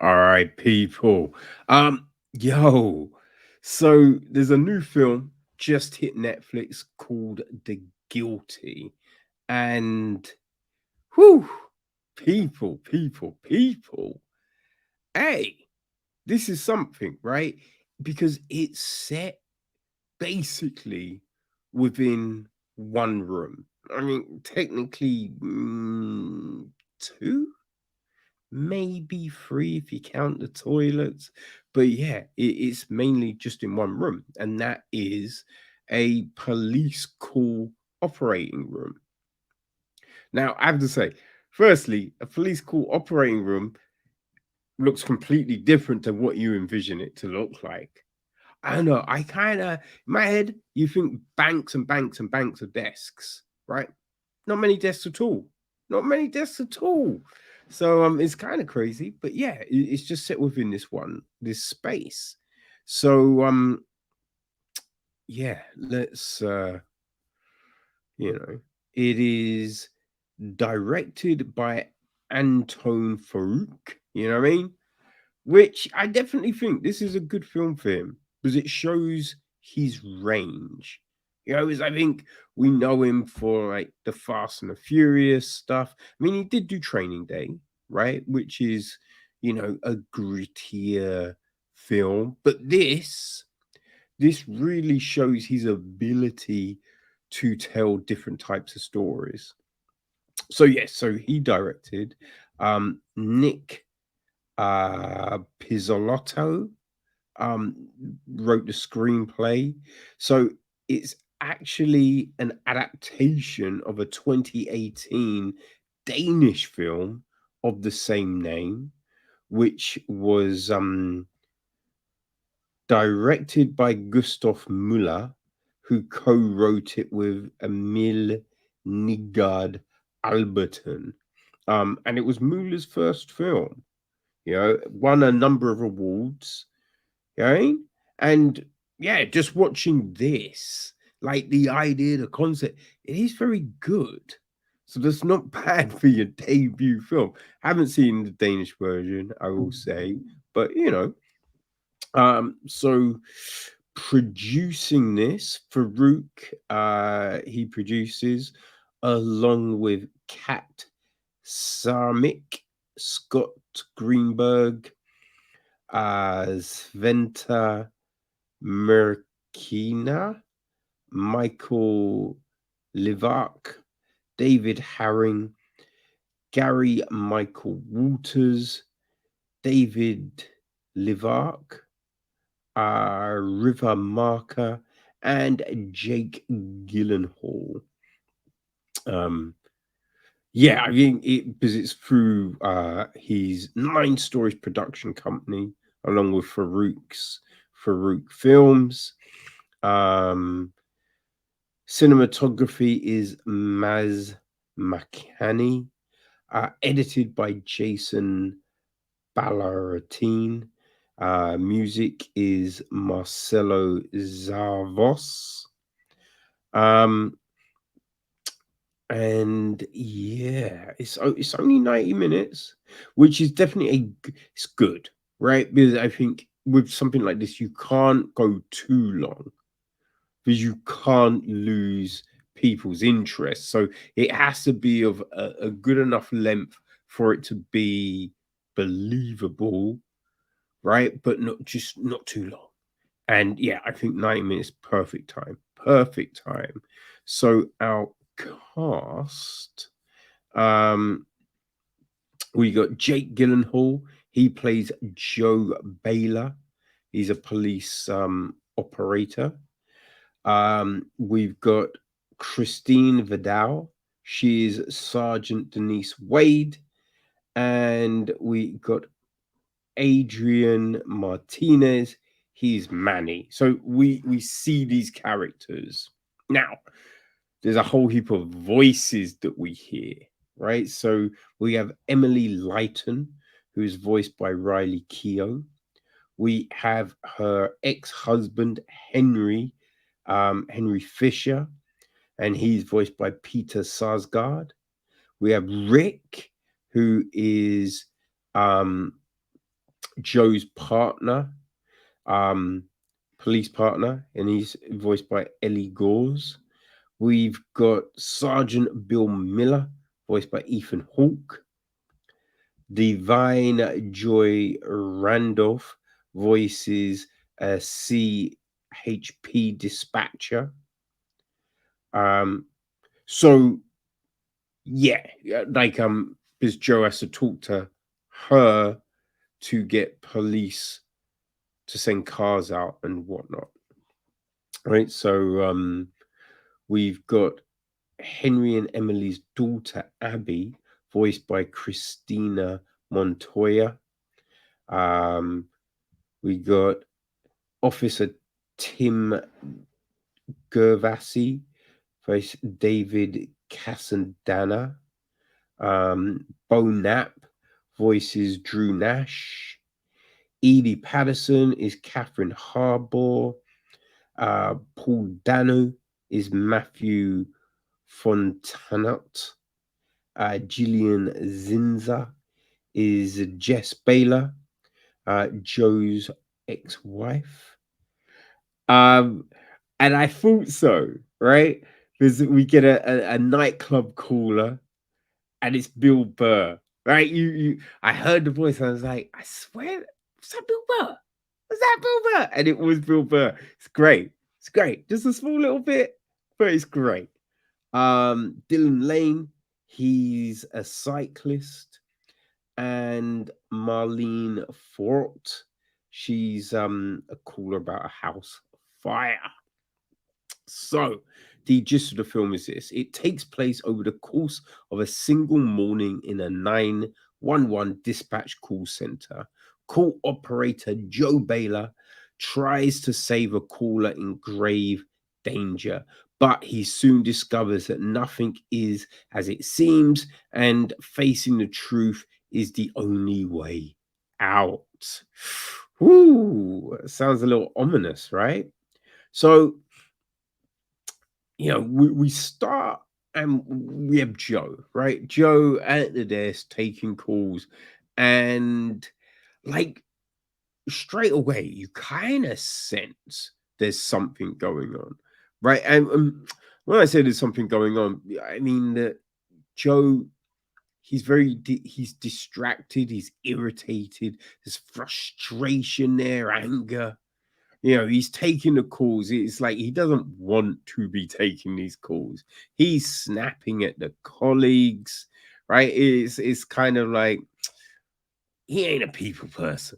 All right, people. Yo, so there's a new film just hit Netflix called The Guilty, and whew, people. Hey, this is something, right? Because it's set basically within one room. I mean, technically, two, maybe three if you count the toilets. But yeah, it's mainly just in one room, and that is a police call operating room. Now, I have to say, firstly, a police call operating room looks completely different to what you envision it to look like. I don't know. I kind of, in my head, you think banks and banks and banks of desks, right? Not many desks at all. Not many desks at all. So it's kind of crazy, but yeah, it's just set within this space. So yeah, let's it is directed by Antoine Farouk, you know what I mean? Which I definitely think this is a good film for him because it shows his range. Because I think we know him for like the Fast and the Furious stuff. I mean, he did do Training Day, right? Which is, a grittier film. But this really shows his ability to tell different types of stories. So yes, so he directed Nick Pizzolatto um, wrote the screenplay. So it's actually an adaptation of a 2018 Danish film of the same name, which was directed by Gustav Müller, who co-wrote it with Emil Nigard Alberton. And it was Müller's first film. Won a number of awards. Okay. And yeah, just watching this, like the idea, the concept, it is very good. So that's not bad for your debut film. I haven't seen the Danish version, I will say, but so producing this, Farouk, he produces along with Kat Sarmik, Scott Greenberg, Sventa Merkina, Michael Livak, David Herring, Gary Michael Walters, David Livak, River Marker, and Jake Gyllenhaal. Um, yeah, I mean, because it's through his Nine Stories production company, along with Farouk Films. Um, Cinematography is Maz Makani, edited by Jason Ballaratine. Music is Marcelo Zavos. Um, and yeah, it's only 90 minutes, which is definitely it's good, right? Because I think with something like this, you can't go too long because you can't lose people's interest. So it has to be of a good enough length for it to be believable, right? But not too long. And yeah, I think 90 minutes, perfect time. Perfect time. So our cast, um, we got Jake Gyllenhaal. He plays Joe Baylor. He's a police operator. We've got Christine Vidal. She's Sergeant Denise Wade. And we got Adrian Martinez. He's Manny. So we see these characters. Now, there's a whole heap of voices that we hear, right? So we have Emily Lighton, who's voiced by Riley Keough. We have her ex-husband Henry Fisher, and he's voiced by Peter Sarsgaard. We have Rick, who is um, Joe's partner, um, police partner, and he's voiced by Ellie Gores. We've got Sergeant Bill Miller, voiced by Ethan Hawke. Divine Joy Randolph voices a CHP dispatcher. Um, so yeah, like because Joe has to talk to her to get police to send cars out and whatnot. Right. So we've got Henry and Emily's daughter Abby, voiced by Christina Montoya. We got Officer Tim Gervasi, voiced David Cassandana. Bo Knapp voices Drew Nash. Edie Patterson is Catherine Harbour. Paul Dano is Matthew Fontanot. Gillian Zinza is Jess Baylor, Joe's ex-wife. And I thought so, right? Because we get a nightclub caller, and it's Bill Burr, right? I heard the voice, and I was like, I swear, was that Bill Burr? Was that Bill Burr? And it was Bill Burr. It's great. It's great. Just a small little bit, but it's great. Dylan Lane, he's a cyclist, and Marlene Fort, she's a caller about a house fire. So, the gist of the film is this: it takes place over the course of a single morning in a 911 dispatch call center. Call operator Joe Baylor tries to save a caller in grave danger, but he soon discovers that nothing is as it seems, and facing the truth is the only way out. Ooh, sounds a little ominous, right? So, we start and we have Joe, right? Joe at the desk taking calls, and like straight away, you kind of sense there's something going on, right? And when I say there's something going on, I mean that Joe, he's distracted, he's irritated, there's frustration there, anger. He's taking the calls. It's like he doesn't want to be taking these calls. He's snapping at the colleagues, right? It's kind of like he ain't a people person.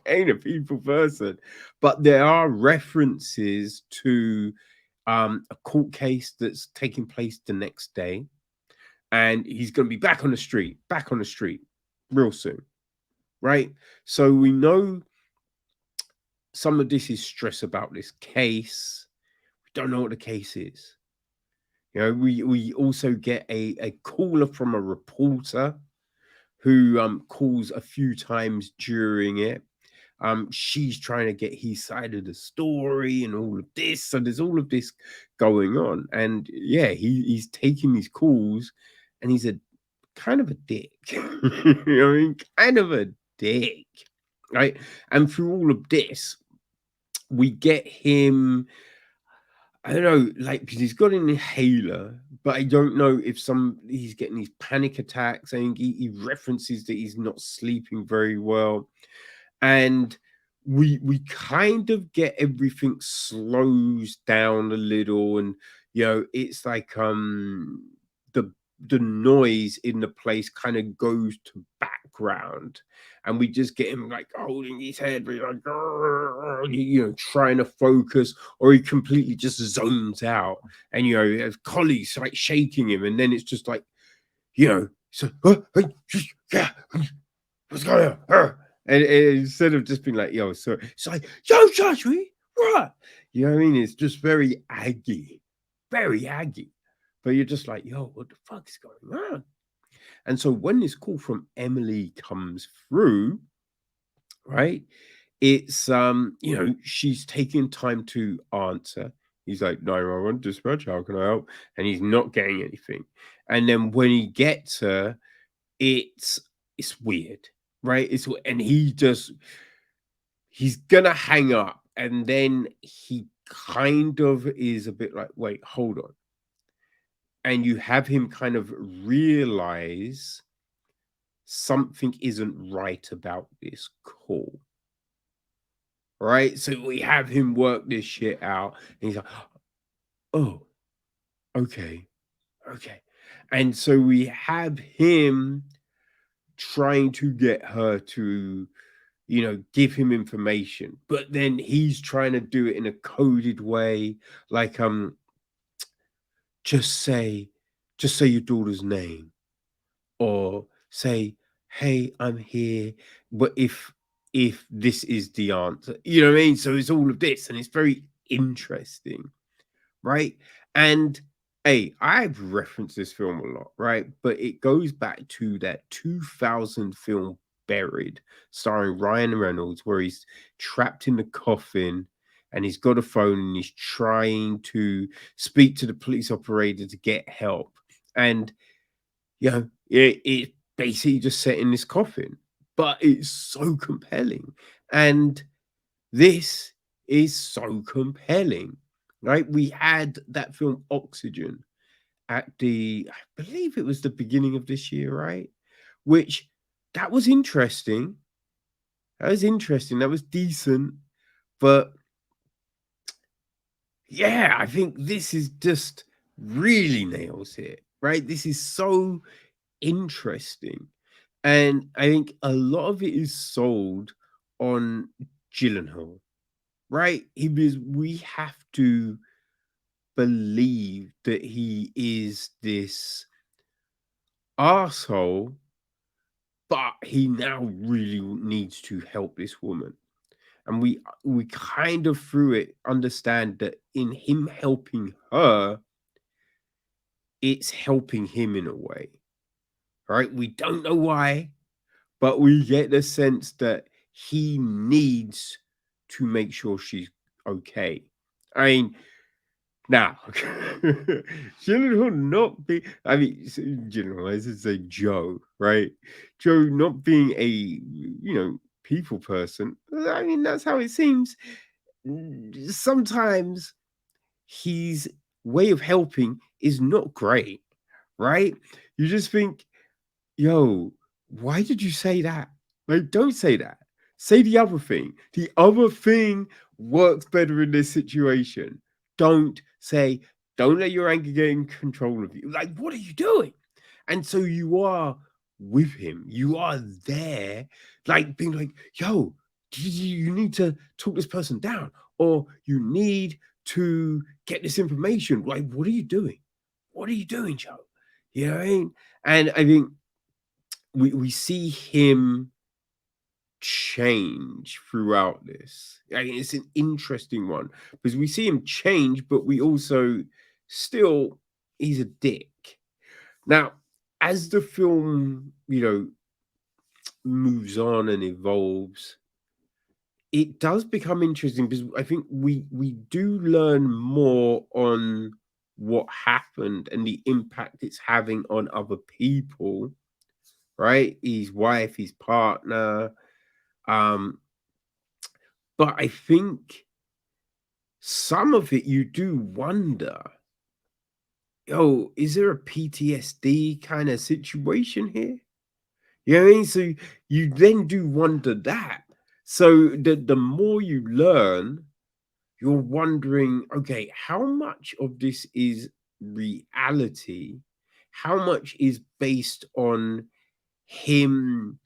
Ain't a people person. But there are references to a court case that's taking place the next day, and he's going to be back on the street real soon, right? So we know some of this is stress about this case. We don't know what the case is. We also get a caller from a reporter who calls a few times during it. She's trying to get his side of the story and all of this. So there's all of this going on. And yeah, he's taking these calls, and he's a kind of a dick. Kind of a dick. Right. And through all of this, we get him. I don't know, like, because he's got an inhaler, but I don't know if he's getting these panic attacks. I think he references that he's not sleeping very well, and we kind of get everything slows down a little, and it's like the the noise in the place kind of goes to background, and we just get him like holding his head, like, trying to focus, or he completely just zones out, and his colleagues like shaking him, and then it's just like, so yeah, what's going on? And instead of just being like, yo, so it's like, yo, Joshua, what? You know what I mean? It's just very aggy, very aggy. But you're just like, yo, what the fuck is going on? And so when this call from Emily comes through, right, it's she's taking time to answer. He's like, 911 dispatch, how can I help? And he's not getting anything. And then when he gets her, it's weird. right? And he's gonna hang up, and then he kind of is a bit like, wait, hold on. And you have him kind of realize something isn't right about this call, right? So we have him work this shit out, and he's like, oh, okay, okay. And so we have him trying to get her to, give him information, but then he's trying to do it in a coded way, like, just say, just say your daughter's name, or say, hey, I'm here, but if this is the answer, you know what I mean? So it's all of this, and it's very interesting, right? And hey, I've referenced this film a lot, right? But it goes back to that 2000 film Buried, starring Ryan Reynolds, where he's trapped in the coffin and he's got a phone and he's trying to speak to the police operator to get help. And it basically just set in this coffin, but it's so compelling. And this is so compelling, right? We had that film Oxygen at I believe it was the beginning of this year, right? Which that was interesting. That was interesting. That was decent. But yeah, I think this is just really nails it, right? This is so interesting. And I think a lot of it is sold on Gyllenhaal, right? Because we have to believe that he is this asshole, but he now really needs to help this woman. And we kind of through it understand that in him helping her, it's helping him in a way, right? We don't know why, but we get the sense that he needs to make sure she's okay. I mean, now, Gyllenhaal not be, I mean, Gyllenhaal, I should say Joe, right? Joe not being a, people person. I mean, that's how it seems. Sometimes his way of helping is not great, right? You just think, yo, why did you say that? Like, don't say that. Say the other thing. The other thing works better in this situation. Don't say, don't let your anger get in control of you. Like, what are you doing? And so you are with him. You are there, like being like, yo, you need to talk this person down, or you need to get this information. Like, what are you doing? What are you doing, Joe? You know what I mean? And I think we see him change throughout this. I mean, it's an interesting one because we see him change, but we also still he's a dick. Now, as the film, moves on and evolves, it does become interesting because I think we do learn more on what happened and the impact it's having on other people, right? His wife, his partner. Um, but I think some of it you do wonder, yo, is there a PTSD kind of situation here? You know what I mean? So you then do wonder that. So the more you learn, you're wondering, okay, how much of this is reality? How much is based on him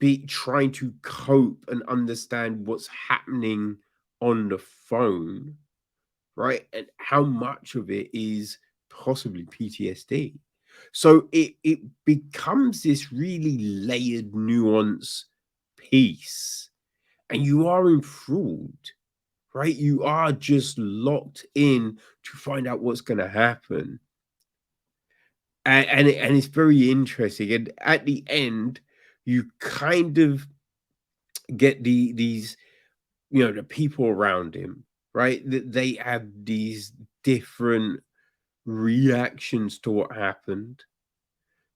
be trying to cope and understand what's happening on the phone, right? And how much of it is possibly PTSD. So it becomes this really layered, nuance piece, and you are enthralled, right? You are just locked in to find out what's going to happen, and it's very interesting. And at the end, you kind of get these the people around him, right? That they have these different reactions to what happened.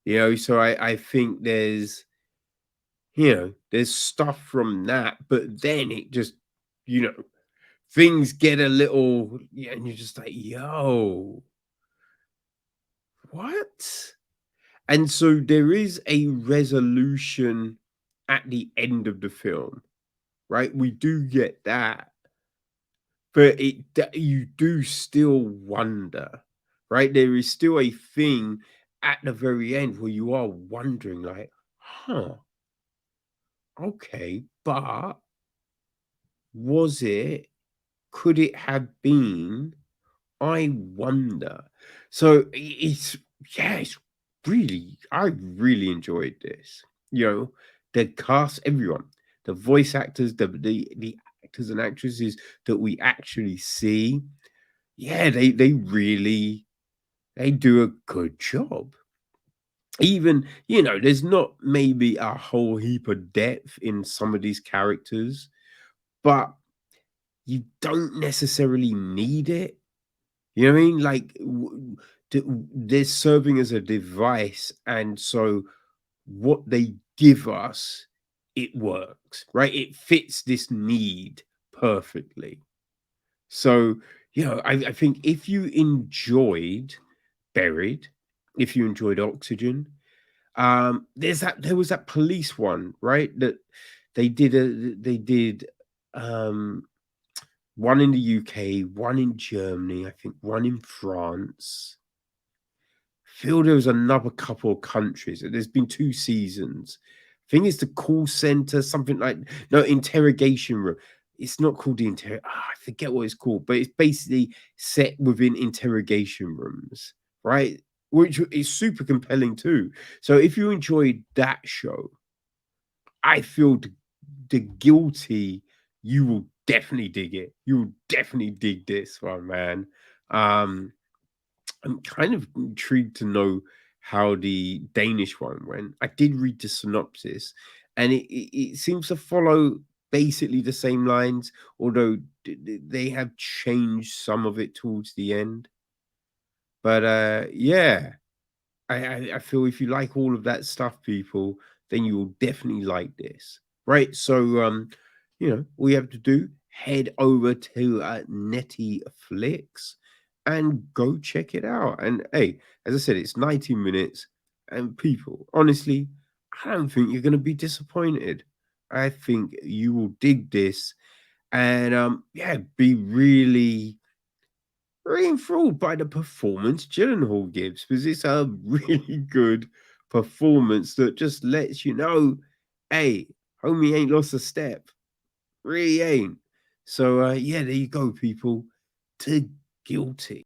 So I think there's there's stuff from that, but then it just, you know, things get a little, yeah, and you're just like, yo, what? And so there is a resolution at the end of the film, right? We do get that, but you do still wonder, right? There is still a thing at the very end where you are wondering, like, huh, okay, but was it, could it have been? I wonder. So it's, yeah, it's really, I really enjoyed this. You know, the cast, everyone, the voice actors, the actors and actresses that we actually see, yeah, they really, they do a good job. Even, there's not maybe a whole heap of depth in some of these characters, but you don't necessarily need it. You know what I mean? Like, they're serving as a device, and so what they give us, it works, right? It fits this need perfectly. So, I think if you enjoyed Buried, if you enjoyed Oxygen, there was that police one, right? That they did um one in the UK, one in Germany, I think one in France. Feel there was another couple of countries. There's been 2 seasons. I think it's the call center, something like, no, interrogation room. It's not called the I forget what it's called, but it's basically set within interrogation rooms, right? Which is super compelling too. So if you enjoyed that show, I feel the guilty, you will definitely dig it. You will definitely dig this one, man. Um, I'm kind of intrigued to know how the Danish one went. I did read the synopsis, and it seems to follow basically the same lines, although they have changed some of it towards the end. But yeah, I feel if you like all of that stuff, people, then you will definitely like this, right? So, all you have to do, head over to Netflix and go check it out. And hey, as I said, it's 90 minutes, and people, honestly, I don't think you're going to be disappointed. I think you will dig this, and yeah, be really enthralled by the performance Gyllenhaal gives, because it's a really good performance that just lets you know, hey, homie ain't lost a step. Really ain't. So yeah, there you go, people. To Guilty.